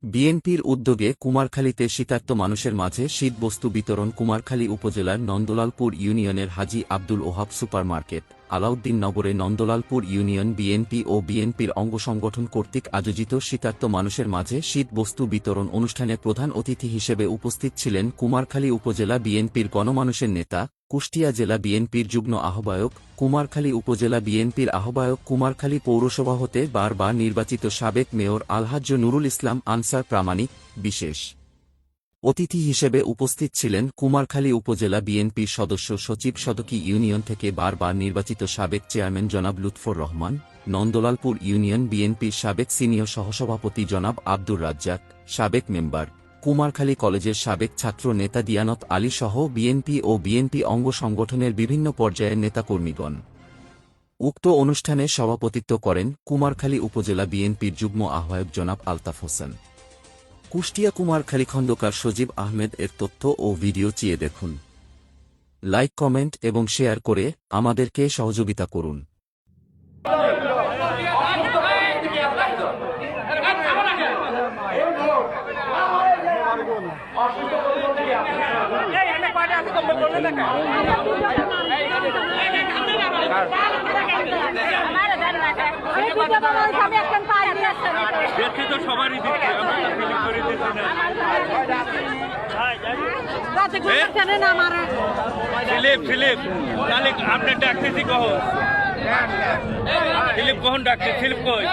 বিএনপির উদ্যোগে কুমারখালীতে শীতার্ত মানুষের মাঝে শীতবস্তু বিতরণ। কুমারখালী উপজেলার নন্দলালপুর ইউনিয়নের হাজী আব্দুল ওহাব সুপারমার্কেট, আলাউদ্দিন নগরে নন্দলালপুর ইউনিয়ন বিএনপি ও বিএনপির অঙ্গসংগঠন কর্তৃক আয়োজিত শীতার্ত মানুষের মাঝে শীতবস্তু বিতরণ অনুষ্ঠানে প্রধান অতিথি হিসেবে উপস্থিত ছিলেন কুমারখালী উপজেলা বিএনপির গণমানুষের নেতা, কুষ্টিয়া জেলা বিএনপির যুগ্ম আহ্বায়ক, কুমারখালী উপজেলা বিএনপির আহ্বায়ক, কুমারখালী পৌরসভা হতে বারবার নির্বাচিত সাবেক মেয়র আলহাজ্জ নুরুল ইসলাম আনসার প্রামাণিক। বিশেষ অতিথি হিসেবে উপস্থিত ছিলেন কুমারখালী উপজেলা বিএনপির সদস্য সচিব সদকি ইউনিয়ন থেকে বারবার নির্বাচিত সাবেক চেয়ারম্যান জনাব লুৎফর রহমান, নন্দলালপুর ইউনিয়ন বিএনপির সাবেক সিনিয়র সহসভাপতি জনাব আব্দুর রাজ্জাক, সাবেক মেম্বার, কুমারখালী কলেজের সাবেক ছাত্র নেতা দিয়ানত আলী সহ বিএনপি ও বিএনপি অঙ্গ সংগঠনের বিভিন্ন পর্যায়ের নেতাকর্মীগণ। উক্ত অনুষ্ঠানে সভাপতিত্ব করেন কুমারখালী উপজেলা বিএনপির যুগ্ম আহ্বায়ক জনাব আলতাফ হোসেন। কুষ্টিয়া কুমারখালী খন্দকার সজীব আহমেদ। এর তথ্য ও ভিডিও চেয়ে দেখুন। লাইক, কমেন্ট এবং শেয়ার করে আমাদেরকে সহযোগিতা করুন। ফিলিপ তাহলে আপনি ডাকতেছি কখন? ফিলিপ কখন ডাকছে? ফিলিপ কই?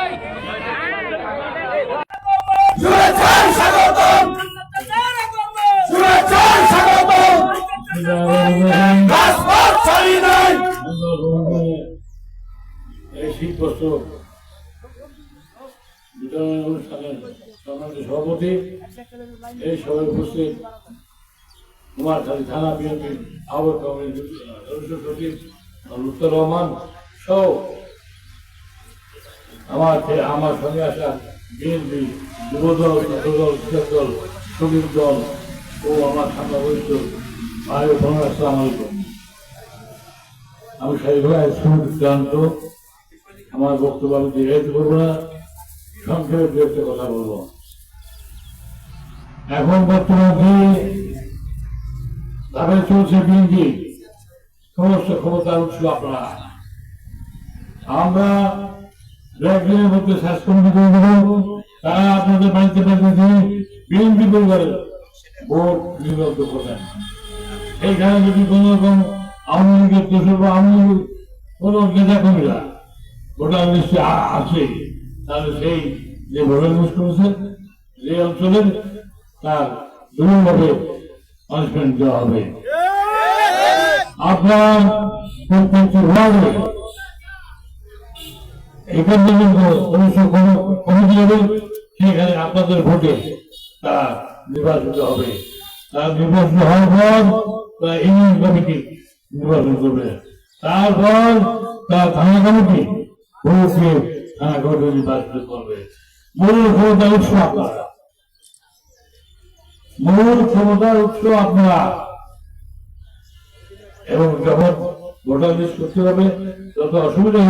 সভাপতি এই সভায় উপস্থিত কুমারখালী থানা বিএনপি আহ্বায়ক কমিটির সদস্য সচিব লুৎফর রহমান সহ আমার সঙ্গে আসা বিএনপি যুবদল, ছাত্রদল, কৃষক দল, শ্রমিক দল ও আমার সামনে বরিষ্ঠ ভাই ও বোন, আসসালামু আলাইকুম। আমি শারীরিকভাবে ক্লান্ত, আমার বক্তব্য আমি দীর্ঘায়িত করবো না, সংক্ষেপে দু একটা কথা বলবো। এখন বর্তমানে ভাবে চলছে বিএনপি, সমস্ত ক্ষমতার উৎস আপনারা। আমরা একদিনের মধ্যে শেষ কমিটি করে দেবো, তারা আপনাদের বাড়িতে বাড়িতে বিএনপি পরিবারের ভোট নির্বাচিত করবেন। এইখানে যদি কোন রকম আওয়ামী লীগের দোষর বা আওয়ামী লীগের কোন নেতা কর্মীরা ভোটার লিস্টে আছে, তাহলে সেই যে ভোটার লিস্ট করেছে যে অঞ্চলের তার দুর্ভাবে পানিশমেন্ট দেওয়া হবে। আপনার প্রত্যেকটি ওয়ার্ডে এখান থেকে কমিটি হবে, সেখানে আপনাদের ভোটে তারা নির্বাচিত হবে। তারা নির্বাচিত হওয়ার পর তারা ইউনিয়ন কমিটি নির্বাচন করবে, তারপর তারা থানা কমিটি ভোটকে থানা কমিটি নির্বাচিত করবে। মূল ক্ষমতার উৎস আপনারা, মূল ক্ষমতার উৎস আপনারা। এবং যখন ভোটার লিস্ট করতে হবে তত অসুবিধা